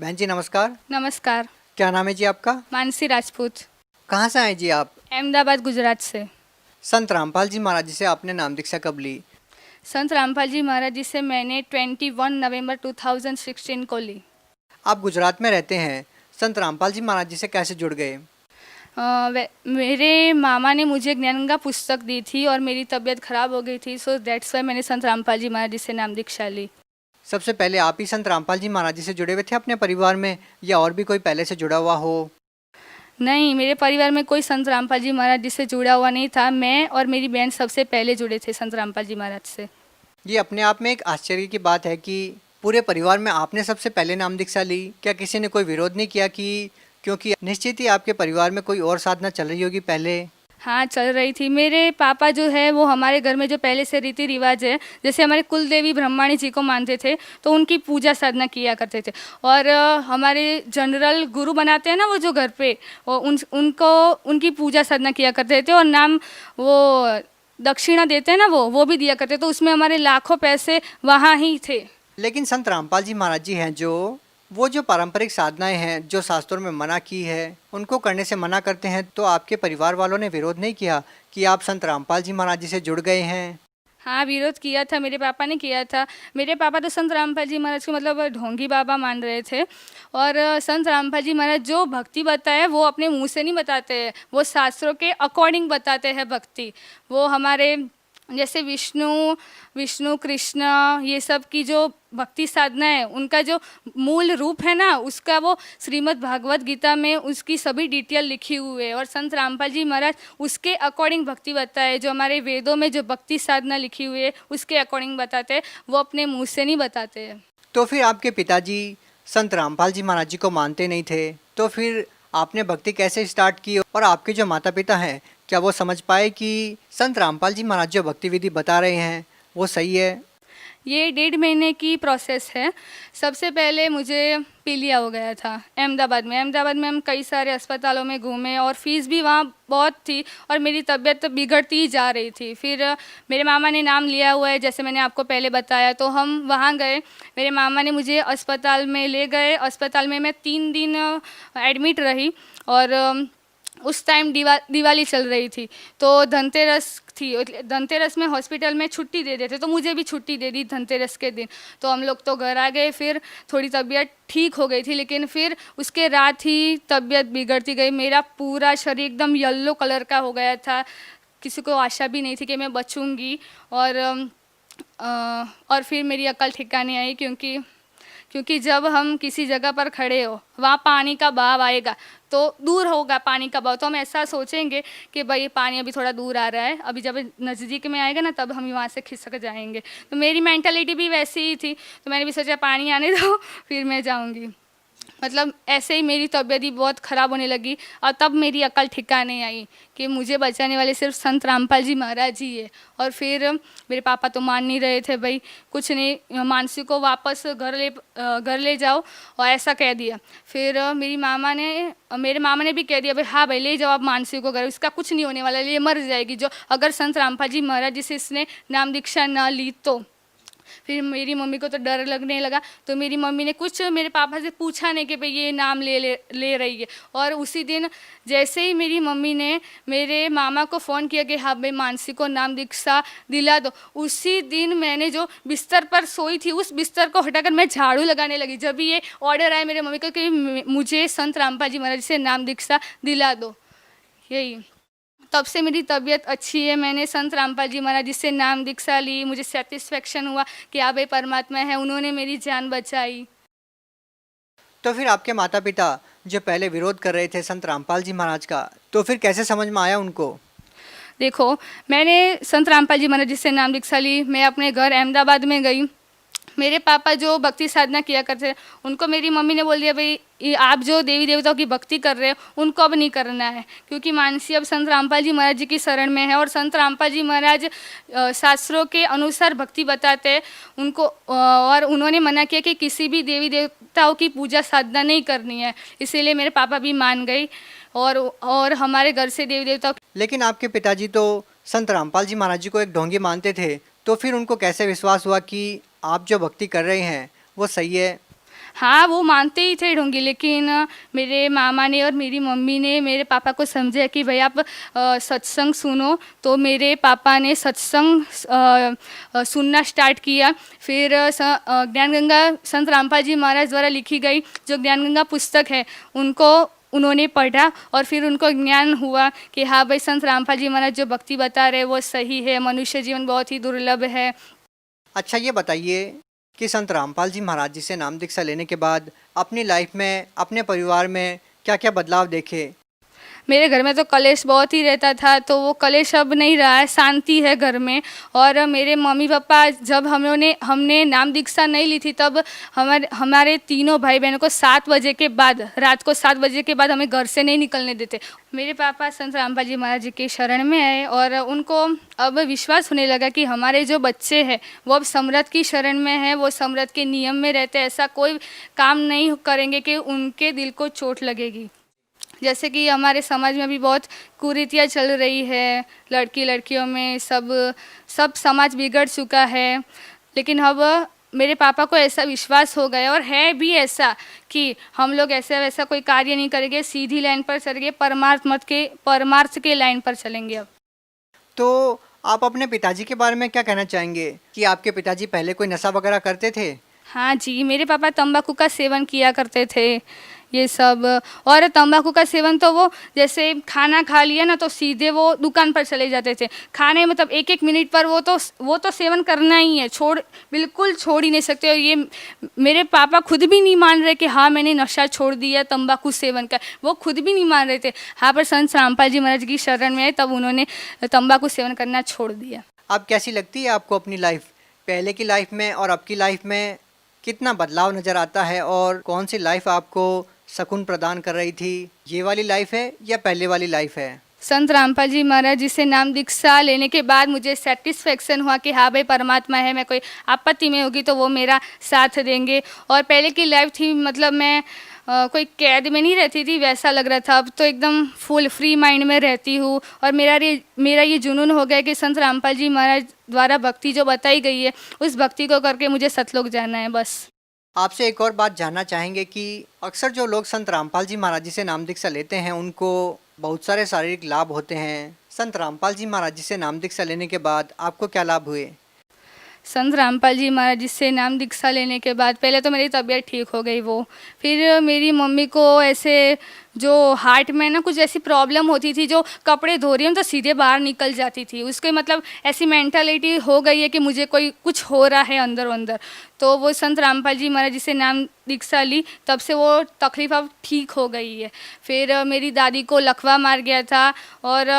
बहन जी नमस्कार। नमस्कार। क्या नाम है जी आपका? मानसी राजपूत। कहाँ से आए जी आप? अहमदाबाद गुजरात से। संत रामपाल जी महाराज जी से आपने नाम दीक्षा कब ली? संत रामपाल जी महाराज जी से मैंने 21 नवंबर 2016 को ली। आप गुजरात में रहते हैं, संत रामपाल जी महाराज जी से कैसे जुड़ गए? मेरे मामा ने मुझे ज्ञानगंगा पुस्तक दी थी और मेरी तबीयत ख़राब हो गई थी, सो दैट्स वाई मैंने संत रामपाल जी महाराज जी से नाम दीक्षा ली। सबसे पहले आप ही संत रामपाल जी महाराज जी से जुड़े हुए थे अपने परिवार में, या और भी कोई पहले से जुड़ा हुआ हो? नहीं, मेरे परिवार में कोई संत रामपाल जी महाराज जी से जुड़ा हुआ नहीं था। मैं और मेरी बहन सबसे पहले जुड़े थे संत रामपाल जी महाराज से। ये अपने आप में एक आश्चर्य की बात है कि पूरे परिवार में आपने सबसे पहले नाम दीक्षा ली। क्या किसी ने कोई विरोध नहीं किया कि क्योंकि निश्चित ही आपके परिवार में कोई और साधना चल रही होगी पहले? हाँ, चल रही थी। मेरे पापा जो है वो हमारे घर में जो पहले से रीति रिवाज है, जैसे हमारे कुल देवी ब्रह्माणी जी को मानते थे, तो उनकी पूजा साधना किया करते थे। और हमारे जनरल गुरु बनाते हैं ना वो जो घर पे, वो उनको उनकी पूजा साधना किया करते थे। और नाम वो दक्षिणा देते हैं ना वो भी दिया करते, तो उसमें हमारे लाखों पैसे वहाँ ही थे। लेकिन संत रामपाल जी महाराज जी हैं जो वो जो पारंपरिक साधनाएं हैं जो शास्त्रों में मना की है उनको करने से मना करते हैं, तो आपके परिवार वालों ने विरोध नहीं किया कि आप संत रामपाल जी महाराज जी से जुड़ गए हैं? हाँ, विरोध किया था, मेरे पापा ने किया था। मेरे पापा तो संत रामपाल जी महाराज को मतलब ढोंगी बाबा मान रहे थे। और संत रामपाल जी महाराज जो भक्ति बताए वो अपने मुंह से नहीं बताते हैं, वो शास्त्रों के अकॉर्डिंग बताते हैं भक्ति। वो हमारे जैसे विष्णु विष्णु कृष्ण ये सब की जो भक्ति साधना है, उनका जो मूल रूप है ना, उसका वो श्रीमद् भागवत गीता में उसकी सभी डिटेल लिखी हुई है। और संत रामपाल जी महाराज उसके अकॉर्डिंग भक्ति बताए, जो हमारे वेदों में जो भक्ति साधना लिखी हुई है उसके अकॉर्डिंग बताते हैं, वो अपने मुँह से नहीं बताते हैं। तो फिर आपके पिताजी संत रामपाल जी महाराज जी को मानते नहीं थे, तो फिर आपने भक्ति कैसे स्टार्ट की? और आपके जो माता पिता हैं क्या वो समझ पाए कि संत रामपाल जी महाराज जो भक्ति विधि बता रहे हैं वो सही है? ये 1.5 महीने की प्रोसेस है। सबसे पहले मुझे पीलिया हो गया था अहमदाबाद में हम कई सारे अस्पतालों में घूमे और फीस भी वहाँ बहुत थी और मेरी तबीयत तो बिगड़ती ही जा रही थी। फिर मेरे मामा ने नाम लिया हुआ है, जैसे मैंने आपको पहले बताया, तो हम वहाँ गए। मेरे मामा ने मुझे अस्पताल में ले गए। अस्पताल में मैं 3 दिन एडमिट रही। और उस टाइम दिवाली चल रही थी, तो धनतेरस थी। धनतेरस में हॉस्पिटल में छुट्टी दे देते, तो मुझे भी छुट्टी दे दी धनतेरस के दिन। तो हम लोग तो घर आ गए। फिर थोड़ी तबीयत ठीक हो गई थी, लेकिन फिर उसके रात ही तबीयत बिगड़ती गई। मेरा पूरा शरीर एकदम येलो कलर का हो गया था। किसी को आशा भी नहीं थी कि मैं बचूंगी। और फिर मेरी अकल ठिकाने आई, क्योंकि जब हम किसी जगह पर खड़े हो, वहाँ पानी का बहाव आएगा, तो दूर होगा पानी का बहाव, तो हम ऐसा सोचेंगे कि भाई पानी अभी थोड़ा दूर आ रहा है, अभी जब नज़दीक में आएगा ना तब हम वहाँ से खिसक जाएंगे। तो मेरी मेंटालिटी भी वैसी ही थी, तो मैंने भी सोचा पानी आने दो फिर मैं जाऊँगी। मतलब ऐसे ही मेरी तबीयत ही बहुत ख़राब होने लगी। और तब मेरी अकल ठिकाने आई कि मुझे बचाने वाले सिर्फ संत रामपाल जी महाराज ही है। और फिर मेरे पापा तो मान नहीं रहे थे, भाई कुछ नहीं, मानसी को वापस घर ले जाओ, और ऐसा कह दिया। फिर मेरे मामा ने भी कह दिया, भाई हाँ भाई ले जाओ आप मानसी को घर, इसका कुछ नहीं होने वाला, ये मर जाएगी जो अगर संत रामपाल जी महाराज जी से इसने नाम दीक्षा ना ली तो। फिर मेरी मम्मी को तो डर लगने लगा, तो मेरी मम्मी ने कुछ मेरे पापा से पूछा नहीं कि भाई ये नाम ले रही है। और उसी दिन जैसे ही मेरी मम्मी ने मेरे मामा को फ़ोन किया कि हाँ भाई मानसी को नाम दीक्षा दिला दो, उसी दिन मैंने जो बिस्तर पर सोई थी उस बिस्तर को हटाकर मैं झाड़ू लगाने लगी। जब भी ये ऑर्डर आया मेरे मम्मी को कि मुझे संत रामपाल जी महाराज से नाम दीक्षा दिला दो, यही तब से मेरी तबीयत अच्छी है। मैंने संत रामपाल जी महाराज जी से नाम दीक्षा ली, मुझे सेटिस्फेक्शन हुआ कि हाँ भाई परमात्मा है, उन्होंने मेरी जान बचाई। तो फिर आपके माता पिता जो पहले विरोध कर रहे थे संत रामपाल जी महाराज का, तो फिर कैसे समझ में आया उनको? देखो, मैंने संत रामपाल जी महाराज जी से नाम दीक्षा ली। मैं अपने घर अहमदाबाद में गई। मेरे पापा जो भक्ति साधना किया करते थे, उनको मेरी मम्मी ने बोल दिया, भाई आप जो देवी देवताओं की भक्ति कर रहे हो उनको अब नहीं करना है, क्योंकि मानसी अब संत रामपाल जी महाराज जी की शरण में है। और संत रामपाल जी महाराज शास्त्रों के अनुसार भक्ति बताते हैं उनको। और उन्होंने मना किया कि किसी भी देवी देवताओं की पूजा साधना नहीं करनी है, इसीलिए मेरे पापा भी मान गई। और हमारे घर से देवी देवताओं। लेकिन आपके पिताजी तो संत रामपाल जी महाराज जी को एक ढोंगी मानते थे, तो फिर उनको कैसे विश्वास हुआ कि आप जो भक्ति कर रहे हैं वो सही है? हाँ, वो मानते ही थे ढोंगी, लेकिन मेरे मामा ने और मेरी मम्मी ने मेरे पापा को समझाया कि भाई आप सत्संग सुनो। तो मेरे पापा ने सत्संग सुनना स्टार्ट किया। फिर ज्ञान गंगा संत रामपाल जी महाराज द्वारा लिखी गई जो ज्ञान गंगा पुस्तक है उनको उन्होंने पढ़ा, और फिर उनको ज्ञान हुआ कि हाँ भाई संत रामपाल जी महाराज जो भक्ति बता रहे वो सही है, मनुष्य जीवन बहुत ही दुर्लभ है। अच्छा ये बताइए कि संत रामपाल जी महाराज जी से नाम दीक्षा लेने के बाद अपनी लाइफ में, अपने परिवार में क्या क्या बदलाव देखे? मेरे घर में तो कलेश बहुत ही रहता था, तो वो कलेश अब नहीं रहा है, शांति है घर में। और मेरे मम्मी पापा जब हमने नाम दीक्षा नहीं ली थी तब हमारे तीनों भाई बहनों को 7 बजे के बाद, रात को 7 बजे के बाद हमें घर से नहीं निकलने देते। मेरे पापा संत रामपाल जी महाराज जी के शरण में आए और उनको अब विश्वास होने लगा कि हमारे जो बच्चे हैं वो अब समरथ की शरण में है, वो समरथ के नियम में रहते, ऐसा कोई काम नहीं करेंगे कि उनके दिल को चोट लगेगी। जैसे कि हमारे समाज में भी बहुत कुरीतियाँ चल रही है, लड़की लड़कियों में सब समाज बिगड़ चुका है। लेकिन अब मेरे पापा को ऐसा विश्वास हो गया, और है भी ऐसा, कि हम लोग ऐसा वैसा कोई कार्य नहीं करेंगे, सीधी लाइन पर चलेंगे, परमार्थ के लाइन पर चलेंगे। अब तो आप अपने पिताजी के बारे में क्या कहना चाहेंगे कि आपके पिताजी पहले कोई नशा वगैरह करते थे? हाँ जी, मेरे पापा तंबाकू का सेवन किया करते थे, ये सब। और तंबाकू का सेवन तो वो जैसे खाना खा लिया ना तो सीधे वो दुकान पर चले जाते थे। खाने मतलब 1-1 मिनट पर वो तो सेवन करना ही है, बिल्कुल छोड़ ही नहीं सकते। और ये मेरे पापा खुद भी नहीं मान रहे कि हाँ मैंने नशा छोड़ दिया, तंबाकू सेवन का, वो खुद भी नहीं मान रहे थे। हाँ, पर संत रामपाल जी महाराज की शरण में आए तब उन्होंने तंबाकू सेवन करना छोड़ दिया। अब कैसी लगती है आपको अपनी लाइफ? पहले की लाइफ में और अब की लाइफ में कितना बदलाव नज़र आता है, और कौन सी लाइफ आपको सुकून प्रदान कर रही थी? ये वाली लाइफ है या पहले वाली लाइफ है? संत रामपाल जी महाराज जी से नाम दीक्षा लेने के बाद मुझे सेटिस्फेक्शन हुआ कि हाँ भाई परमात्मा है, मैं कोई आपत्ति में होगी तो वो मेरा साथ देंगे। और पहले की लाइफ थी, मतलब मैं कोई कैद में नहीं रहती थी वैसा लग रहा था। अब तो एकदम फुल फ्री माइंड में रहती हूँ, और मेरा ये जुनून हो गया कि संत रामपाल जी महाराज द्वारा भक्ति जो बताई गई है उस भक्ति को करके मुझे सतलोक जाना है बस। आपसे एक और बात जानना चाहेंगे कि अक्सर जो लोग संत रामपाल जी महाराज जी से नाम दीक्षा लेते हैं उनको बहुत सारे शारीरिक लाभ होते हैं। संत रामपाल जी महाराज जी से नाम दीक्षा लेने के बाद आपको क्या लाभ हुए? संत रामपाल जी महाराज जी से नाम दीक्षा लेने के बाद पहले तो मेरी तबीयत ठीक हो गई वो। फिर मेरी मम्मी को ऐसे जो हार्ट में ना कुछ ऐसी प्रॉब्लम होती थी, जो कपड़े धो रही हूँ तो सीधे बाहर निकल जाती थी, उसके मतलब ऐसी मेंटालिटी हो गई है कि मुझे कोई कुछ हो रहा है अंदर अंदर। तो वो संत रामपाल जी महाराज जी से नाम दीक्षा ली, तब से वो तकलीफ अब ठीक हो गई है। फिर मेरी दादी को लकवा मार गया था, और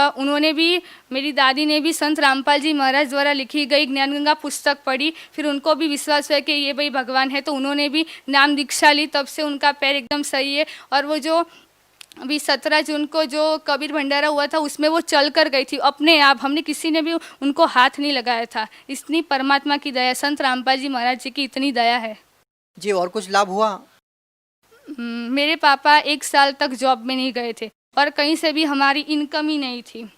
मेरी दादी ने भी संत रामपाल जी महाराज द्वारा लिखी गई ज्ञान गंगा पुस्तक पढ़ी। फिर उनको भी विश्वास हुआ कि ये भाई भगवान है, तो उन्होंने भी नाम दीक्षा ली, तब से उनका पैर एकदम सही है। और वो जो अभी 17 जून को जो कबीर भंडारा हुआ था उसमें वो चल कर गई थी अपने आप, हमने किसी ने भी उनको हाथ नहीं लगाया था। इतनी परमात्मा की दया, संत रामपाल जी महाराज जी की इतनी दया है जी। और कुछ लाभ हुआ? मेरे पापा 1 साल तक जॉब में नहीं गए थे, और कहीं से भी हमारी इनकम ही नहीं थी।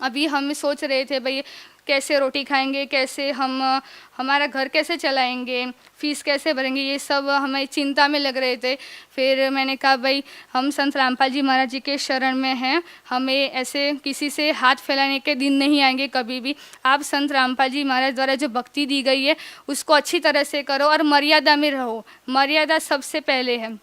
अभी हम सोच रहे थे भाई कैसे रोटी खाएंगे, कैसे हमारा घर कैसे चलाएंगे, फीस कैसे भरेंगे, ये सब हमें चिंता में लग रहे थे। फिर मैंने कहा भाई हम संत रामपाल जी महाराज जी के शरण में हैं, हमें ऐसे किसी से हाथ फैलाने के दिन नहीं आएंगे कभी भी। आप संत रामपाल जी महाराज द्वारा जो भक्ति दी गई है उसको अच्छी तरह से करो, और मर्यादा में रहो, मर्यादा सबसे पहले है।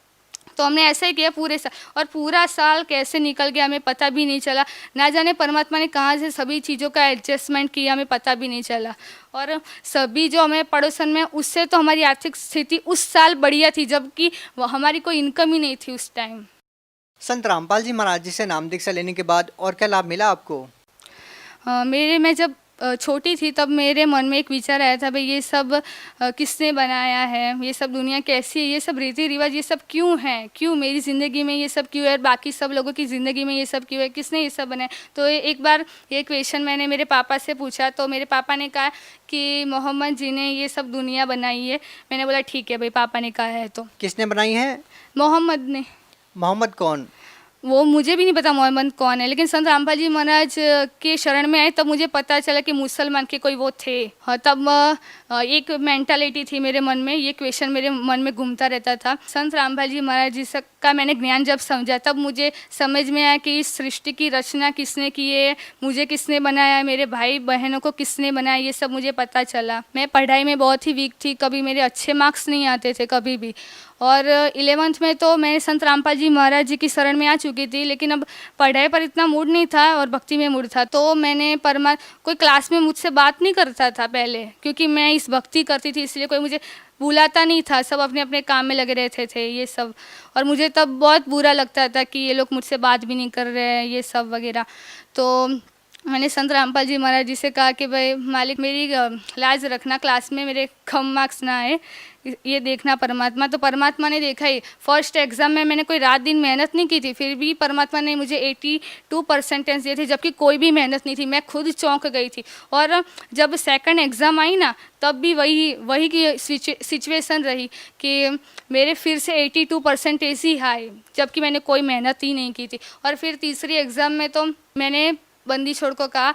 तो हमने ऐसा ही किया पूरे साल, और पूरा साल कैसे निकल गया हमें पता भी नहीं चला। ना जाने परमात्मा ने कहाँ से सभी चीज़ों का एडजस्टमेंट किया, हमें पता भी नहीं चला। और सभी जो हमें पड़ोसन में, उससे तो हमारी आर्थिक स्थिति उस साल बढ़िया थी, जबकि हमारी कोई इनकम ही नहीं थी उस टाइम। संत रामपाल जी महाराज जी से नाम दीक्षा लेने के बाद और क्या लाभ मिला आपको? मैं जब छोटी थी तब मेरे मन में एक विचार आया था भाई ये सब किसने बनाया है, ये सब दुनिया कैसी है, ये सब रीति रिवाज ये सब क्यों है, क्यों मेरी ज़िंदगी में ये सब क्यों है, बाकी सब लोगों की ज़िंदगी में ये सब क्यों है, किसने ये सब बनाया। तो एक बार ये क्वेश्चन मैंने मेरे पापा से पूछा, तो मेरे पापा ने कहा कि मोहम्मद जी ने ये सब दुनिया बनाई है। मैंने बोला ठीक है भाई, पापा ने कहा है तो। किसने बनाई है? मोहम्मद ने। मोहम्मद कौन? वो मुझे भी नहीं पता मोहम्मद कौन है, लेकिन संत रामपाल जी महाराज के शरण में आए तब मुझे पता चला कि मुसलमान के कोई वो थे। हाँ, तब एक मेंटालिटी थी मेरे मन में, ये क्वेश्चन मेरे मन में घूमता रहता था। संत रामपाल जी महाराज जी का मैंने ज्ञान जब समझा तब मुझे समझ में आया कि इस सृष्टि की रचना किसने की है, मुझे किसने बनाया, मेरे भाई बहनों को किसने बनाया, ये सब मुझे पता चला। मैं पढ़ाई में बहुत ही वीक थी, कभी मेरे अच्छे मार्क्स नहीं आते थे कभी भी। और 11th में तो मैं संत रामपाल जी महाराज जी की शरण में आ चुकी थी, लेकिन अब पढ़ाई पर इतना मूड नहीं था और भक्ति में मूड था। तो मैंने कोई क्लास में मुझसे बात नहीं करता था पहले, क्योंकि मैं इस भक्ति करती थी, इसलिए कोई मुझे बुलाता नहीं था, सब अपने अपने काम में लगे रहते थे ये सब। और मुझे तब बहुत बुरा लगता था कि ये लोग मुझसे बात भी नहीं कर रहे हैं ये सब वगैरह। तो मैंने संत रामपाल जी महाराज जी से कहा कि भाई मालिक मेरी लाज रखना, क्लास में मेरे कम मार्क्स ना आए, ये देखना परमात्मा। तो परमात्मा ने देखा ही। फर्स्ट एग्ज़ाम में मैंने कोई रात दिन मेहनत नहीं की थी, फिर भी परमात्मा ने मुझे 82% दिए थे, जबकि कोई भी मेहनत नहीं थी। मैं खुद चौंक गई थी। और जब सेकंड एग्ज़ाम आई ना, तब भी वही की सिचुएशन रही कि मेरे फिर से 82% ही आए, जबकि मैंने कोई मेहनत ही नहीं की थी। और फिर तीसरी एग्ज़ाम में तो मैंने बंदी छोड़ को कहा,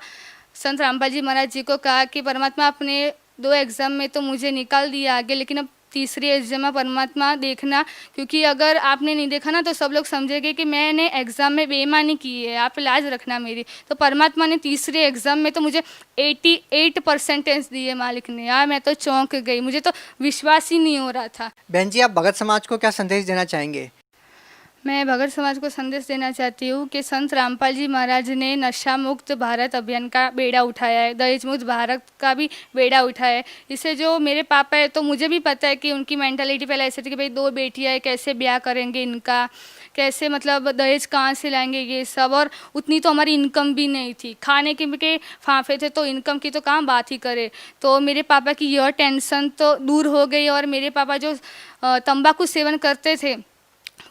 संत रामपाल जी महाराज जी को कहा कि परमात्मा अपने 2 एग्ज़ाम में तो मुझे निकाल दिया आगे, लेकिन अब तीसरी एग्ज़ाम में परमात्मा देखना, क्योंकि अगर आपने नहीं देखा ना तो सब लोग समझेंगे कि मैंने एग्ज़ाम में बेईमानी की है, आप लाज रखना मेरी। तो परमात्मा ने तीसरे एग्ज़ाम में तो मुझे 88% दिए मालिक ने। यार मैं तो चौंक गई, मुझे तो विश्वास ही नहीं हो रहा था। बहन जी, आप भगत समाज को क्या संदेश देना चाहेंगे? मैं भगत समाज को संदेश देना चाहती हूँ कि संत रामपाल जी महाराज ने नशा मुक्त भारत अभियान का बेड़ा उठाया है, दहेज मुक्त भारत का भी बेड़ा उठाया है। इससे जो मेरे पापा है, तो मुझे भी पता है कि उनकी मेंटालिटी पहले ऐसे थी कि भाई 2 बेटियाँ है, कैसे ब्याह करेंगे इनका, कैसे मतलब दहेज कहाँ से लाएंगे ये सब। और उतनी तो हमारी इनकम भी नहीं थी, खाने के फांफे थे, तो इनकम की तो कहाँ बात ही करे। तो मेरे पापा की यह टेंशन तो दूर हो गई। और मेरे पापा जो तंबाकू सेवन करते थे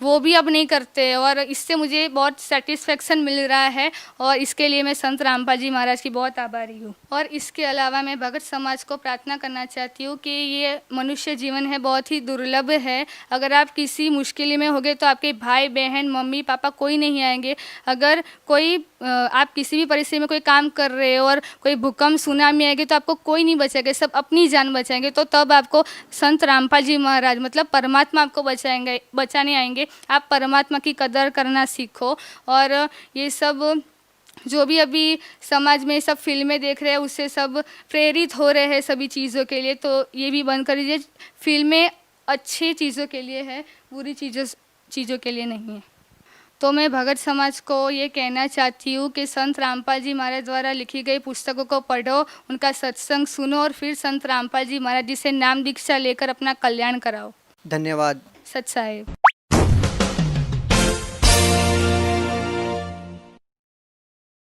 वो भी अब नहीं करते, और इससे मुझे बहुत सेटिस्फेक्शन मिल रहा है। और इसके लिए मैं संत रामपाल जी महाराज की बहुत आभारी हूँ। और इसके अलावा मैं भगत समाज को प्रार्थना करना चाहती हूँ कि ये मनुष्य जीवन है, बहुत ही दुर्लभ है। अगर आप किसी मुश्किल में होगे तो आपके भाई बहन मम्मी पापा कोई नहीं आएंगे। अगर कोई आप किसी भी परिस्थिति में कोई काम कर रहे हो और कोई भूकंप सुनामी आएगी तो आपको कोई नहीं बचाएगा, सब अपनी जान बचाएंगे। तो तब आपको संत रामपाल जी महाराज मतलब परमात्मा आपको बचाने आएंगे। आप परमात्मा की कदर करना सीखो। और ये सब जो भी अभी समाज में सब फिल्में देख रहे हैं उससे सब प्रेरित हो रहे हैं सभी चीज़ों के लिए, तो ये भी बंद कर दीजिए। फिल्में अच्छी चीज़ों के लिए है, बुरी चीज़ों के लिए नहीं है। तो मैं भगत समाज को ये कहना चाहती हूँ कि संत रामपाल जी महाराज द्वारा लिखी गई पुस्तकों को पढ़ो, उनका सत्संग सुनो और फिर संत रामपाल जी महाराज जी से नाम दीक्षा लेकर अपना कल्याण कराओ। धन्यवाद। सच साहेब।